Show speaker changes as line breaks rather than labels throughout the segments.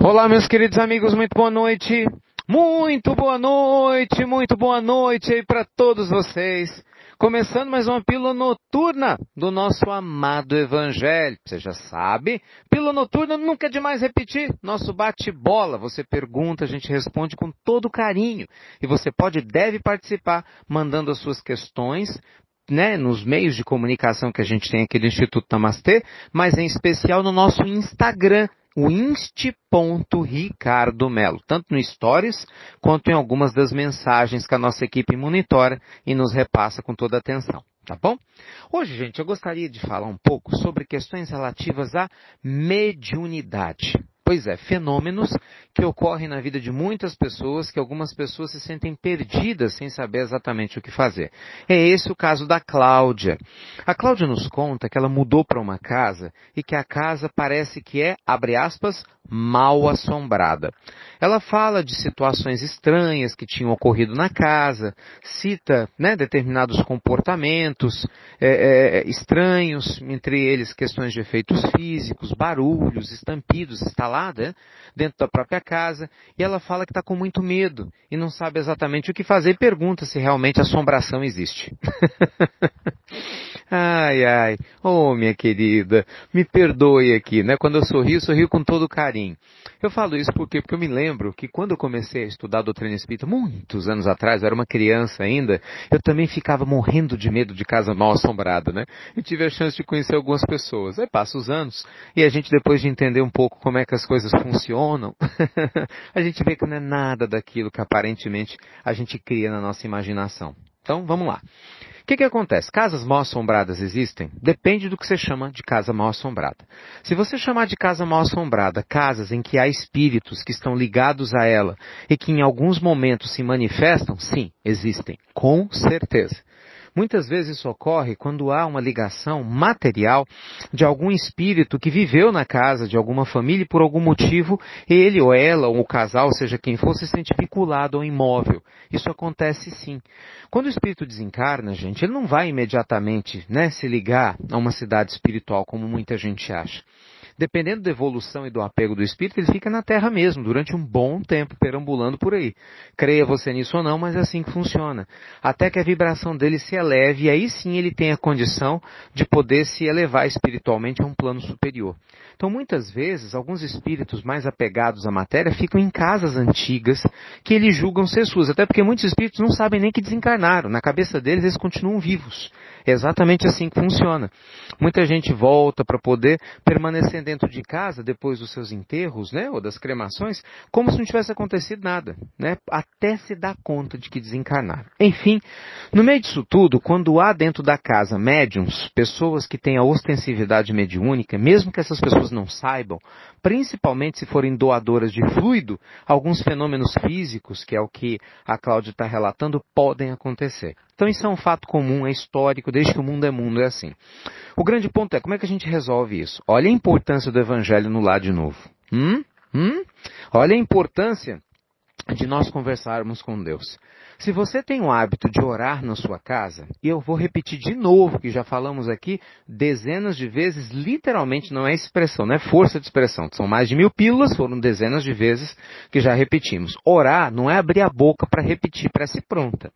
Olá, meus queridos amigos, muito boa noite. Muito boa noite aí para todos vocês. Começando mais uma pílula noturna do nosso amado Evangelho. Você já sabe, pílula noturna nunca é demais repetir. Nosso bate-bola, você pergunta, a gente responde com todo carinho. E você pode e deve participar mandando as suas questões, nos meios de comunicação que a gente tem aqui do Instituto Namastê, mas em especial no nosso Instagram, o inst.ricardomelo, tanto no Stories quanto em algumas das mensagens que a nossa equipe monitora e nos repassa com toda a atenção, tá bom? Hoje, gente, eu gostaria de falar um pouco sobre questões relativas à mediunidade. Pois é, fenômenos que ocorrem na vida de muitas pessoas, que algumas pessoas se sentem perdidas sem saber exatamente o que fazer. É esse o caso da Cláudia. A Cláudia nos conta que ela mudou para uma casa e que a casa parece que é, abre aspas, mal assombrada. Ela fala de situações estranhas que tinham ocorrido na casa, cita determinados comportamentos estranhos, entre eles questões de efeitos físicos, barulhos, estampidos, dentro da própria casa, e ela fala que está com muito medo e não sabe exatamente o que fazer e pergunta se realmente assombração existe. Ai, minha querida, me perdoe aqui, quando eu sorrio com todo carinho. Eu falo isso porque eu me lembro que quando eu comecei a estudar a doutrina espírita, muitos anos atrás, eu era uma criança ainda, eu também ficava morrendo de medo de casa mal assombrada, E tive a chance de conhecer algumas pessoas. Aí passa os anos, e a gente depois de entender um pouco como é que as coisas funcionam, a gente vê que não é nada daquilo que aparentemente a gente cria na nossa imaginação. Então, vamos lá. O que acontece? Casas mal assombradas existem? Depende do que você chama de casa mal assombrada. Se você chamar de casa mal assombrada casas em que há espíritos que estão ligados a ela e que em alguns momentos se manifestam, sim, existem, com certeza. Muitas vezes isso ocorre quando há uma ligação material de algum espírito que viveu na casa de alguma família e por algum motivo ele ou ela ou o casal, seja quem for, se sente vinculado ao imóvel. Isso acontece sim. Quando o espírito desencarna, gente, ele não vai imediatamente se ligar a uma cidade espiritual como muita gente acha. Dependendo da evolução e do apego do espírito, ele fica na Terra mesmo, durante um bom tempo, perambulando por aí. Creia você nisso ou não, mas é assim que funciona. Até que a vibração dele se eleve, e aí sim ele tem a condição de poder se elevar espiritualmente a um plano superior. Então, muitas vezes, alguns espíritos mais apegados à matéria ficam em casas antigas que eles julgam ser suas. Até porque muitos espíritos não sabem nem que desencarnaram. Na cabeça deles, eles continuam vivos. É exatamente assim que funciona. Muita gente volta para poder permanecer dentro de casa depois dos seus enterros, ou das cremações, como se não tivesse acontecido nada, até se dar conta de que desencarnaram. Enfim, no meio disso tudo, quando há dentro da casa médiums, pessoas que têm a ostensividade mediúnica, mesmo que essas pessoas não saibam, principalmente se forem doadoras de fluido, alguns fenômenos físicos, que é o que a Cláudia está relatando, podem acontecer. Então isso é um fato comum, é histórico, desde que o mundo é assim. O grande ponto é, como é que a gente resolve isso? Olha a importância do Evangelho no lar de novo. Olha a importância de nós conversarmos com Deus. Se você tem o hábito de orar na sua casa, e eu vou repetir de novo, que já falamos aqui dezenas de vezes, literalmente não é expressão, não é força de expressão. São mais de 1000 pílulas, foram dezenas de vezes que já repetimos. Orar não é abrir a boca para repetir, para ser pronta.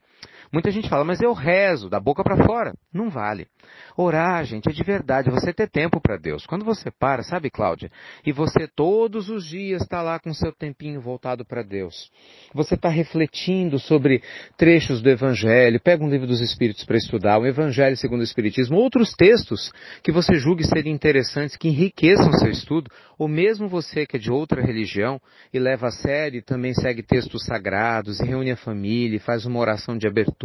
Muita gente fala, mas eu rezo, da boca para fora. Não vale. Orar, gente, é de verdade, você ter tempo para Deus. Quando você para, sabe, Cláudia, e você todos os dias está lá com o seu tempinho voltado para Deus. Você está refletindo sobre trechos do Evangelho, pega um livro dos Espíritos para estudar, o Evangelho segundo o Espiritismo, outros textos que você julgue serem interessantes, que enriqueçam o seu estudo, ou mesmo você que é de outra religião e leva a sério e também segue textos sagrados, e reúne a família, e faz uma oração de abertura,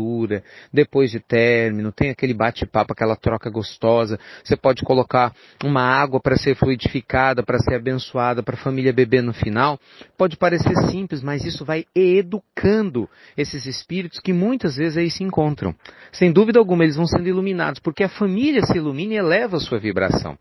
depois de término, tem aquele bate-papo, aquela troca gostosa, você pode colocar uma água para ser fluidificada, para ser abençoada, para a família beber no final. Pode parecer simples, mas isso vai educando esses espíritos que muitas vezes aí se encontram. Sem dúvida alguma, eles vão sendo iluminados, porque a família se ilumina e eleva a sua vibração.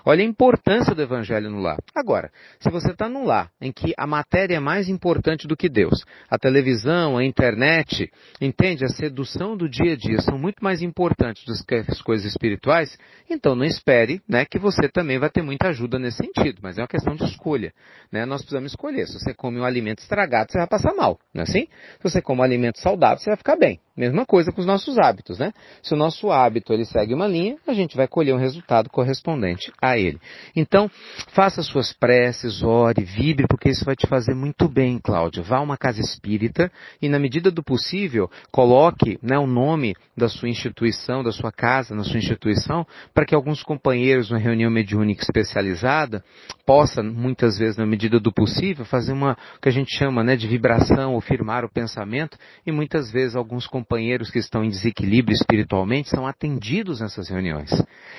Olha a importância do evangelho no lar. Agora, se você está num lar em que a matéria é mais importante do que Deus, a televisão, a internet, entende? A sedução do dia a dia são muito mais importantes do que as coisas espirituais, então não espere, né, que você também vai ter muita ajuda nesse sentido, mas é uma questão de escolha, né? Nós precisamos escolher. Se você come um alimento estragado, você vai passar mal, não é assim? Se você come um alimento saudável, você vai ficar bem. Mesma coisa com os nossos hábitos, né? Se o nosso hábito ele segue uma linha, a gente vai colher um resultado correspondente a ele. Então, faça suas preces, ore, vibre, porque isso vai te fazer muito bem, Cláudio. Vá a uma casa espírita e, na medida do possível, coloque, né, o nome da sua instituição, da sua casa, na sua instituição, para que alguns companheiros, numa reunião mediúnica especializada, possa, muitas vezes, na medida do possível, fazer o que a gente chama, né, de vibração ou firmar o pensamento, e muitas vezes alguns companheiros que estão em desequilíbrio espiritualmente são atendidos nessas reuniões.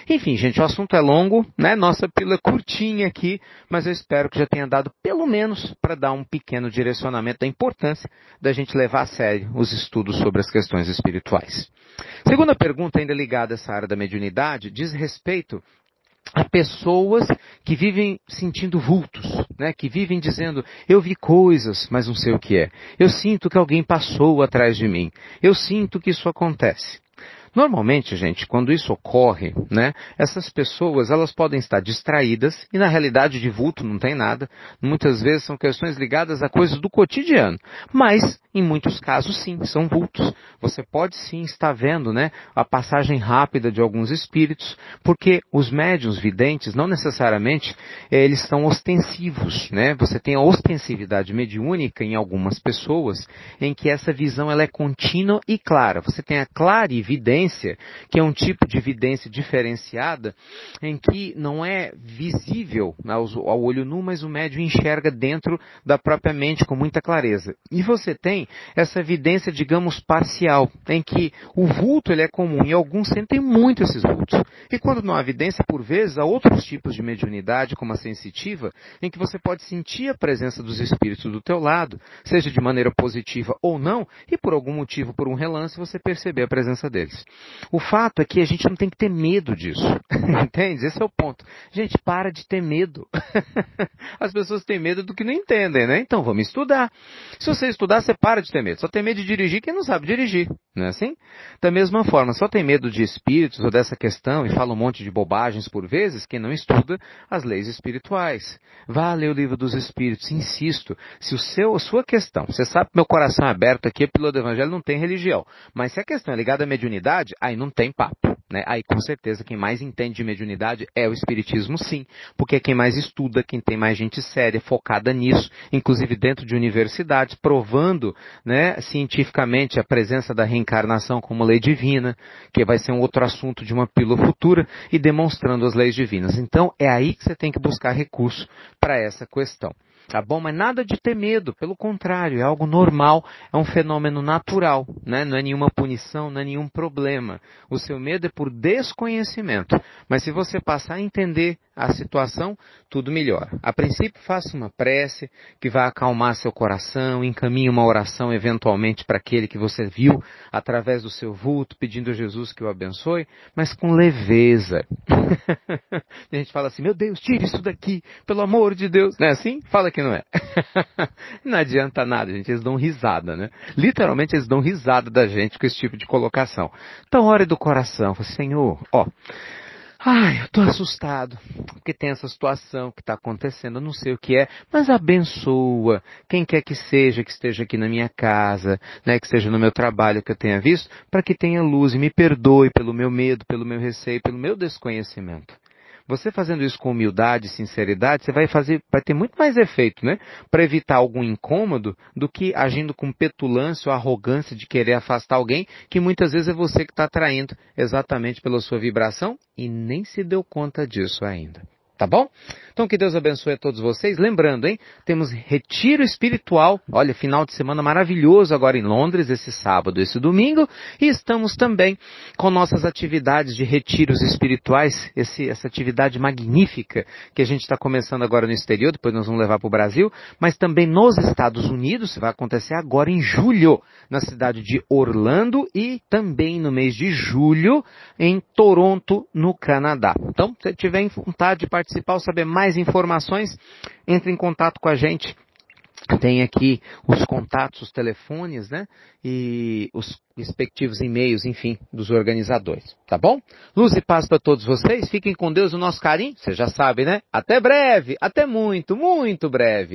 Enfim, gente, o assunto é longo, né? Nossa pílula é curtinha aqui, mas eu espero que já tenha dado pelo menos para dar um pequeno direcionamento da importância da gente levar a sério os estudos sobre as questões espirituais. Segunda pergunta, ainda ligada a essa área da mediunidade, diz respeito a pessoas que vivem sentindo vultos, né? Que vivem dizendo, eu vi coisas, mas não sei o que é. Eu sinto que alguém passou atrás de mim. Eu sinto que isso acontece. Normalmente, gente, quando isso ocorre, né, essas pessoas, elas podem estar distraídas e na realidade de vulto não tem nada. Muitas vezes são questões ligadas a coisas do cotidiano, mas em muitos casos sim, são vultos. Você pode sim estar vendo, né, a passagem rápida de alguns espíritos, porque os médiuns videntes não necessariamente eles são ostensivos, né? Você tem a ostensividade mediúnica em algumas pessoas em que essa visão ela é contínua e clara. Você tem a clarividência, que é um tipo de evidência diferenciada, em que não é visível ao olho nu, mas o médium enxerga dentro da própria mente com muita clareza. E você tem essa evidência, digamos, parcial, em que o vulto ele é comum e alguns sentem muito esses vultos. E quando não há evidência, por vezes, há outros tipos de mediunidade, como a sensitiva, em que você pode sentir a presença dos espíritos do teu lado, seja de maneira positiva ou não, e por algum motivo, por um relance, você perceber a presença deles. O fato é que a gente não tem que ter medo disso, entende? Esse é o ponto. Gente, para de ter medo. As pessoas têm medo do que não entendem, né? Então vamos estudar. Se você estudar, você para de ter medo. Só tem medo de dirigir quem não sabe dirigir, não é assim? Da mesma forma, só tem medo de espíritos ou dessa questão e fala um monte de bobagens por vezes quem não estuda as leis espirituais. Vá ler o livro dos espíritos, insisto. Se a sua questão, você sabe que meu coração é aberto aqui, a pílula do evangelho não tem religião, mas se a questão é ligada à mediunidade, aí não tem papo, né? Aí com certeza quem mais entende de mediunidade é o espiritismo, sim, porque é quem mais estuda, quem tem mais gente séria, focada nisso, inclusive dentro de universidades, provando, né, cientificamente a presença da reencarnação como lei divina, que vai ser um outro assunto de uma pílula futura, e demonstrando as leis divinas. Então é aí que você tem que buscar recurso para essa questão. Tá bom? Mas nada de ter medo, pelo contrário, é algo normal, é um fenômeno natural, né? Não é nenhuma punição, não é nenhum problema. O seu medo é por desconhecimento, mas se você passar a entender a situação, tudo melhora. A princípio, faça uma prece que vai acalmar seu coração, encaminhe uma oração eventualmente para aquele que você viu através do seu vulto, pedindo a Jesus que o abençoe, mas com leveza. A gente fala assim, meu Deus, tire isso daqui, pelo amor de Deus. Não é assim? Fala que não é. Não adianta nada, gente, eles dão risada, né? Literalmente eles dão risada da gente com esse tipo de colocação. Então, ore do coração, fala, Senhor, eu estou assustado, porque tem essa situação que está acontecendo, eu não sei o que é, mas abençoa quem quer que esteja aqui na minha casa, né, que esteja no meu trabalho que eu tenha visto, para que tenha luz e me perdoe pelo meu medo, pelo meu receio, pelo meu desconhecimento. Você fazendo isso com humildade e sinceridade, você vai ter muito mais efeito, né? Para evitar algum incômodo do que agindo com petulância ou arrogância de querer afastar alguém, que muitas vezes é você que está atraindo exatamente pela sua vibração e nem se deu conta disso ainda. Tá bom? Então que Deus abençoe a todos vocês. Lembrando, hein? Temos retiro espiritual. Olha, final de semana maravilhoso agora em Londres, esse sábado, esse domingo. E estamos também com nossas atividades de retiros espirituais. Essa atividade magnífica que a gente está começando agora no exterior. Depois nós vamos levar para o Brasil. Mas também nos Estados Unidos. Vai acontecer agora em julho, na cidade de Orlando. E também no mês de julho em Toronto, no Canadá. Então, se tiver vontade de participar ou saber mais informações, entre em contato com a gente. Tem aqui os contatos, os telefones, né? E os respectivos e-mails, enfim, dos organizadores. Tá bom? Luz e paz para todos vocês. Fiquem com Deus, o nosso carinho. Você já sabe, né? Até breve. Até muito, muito breve.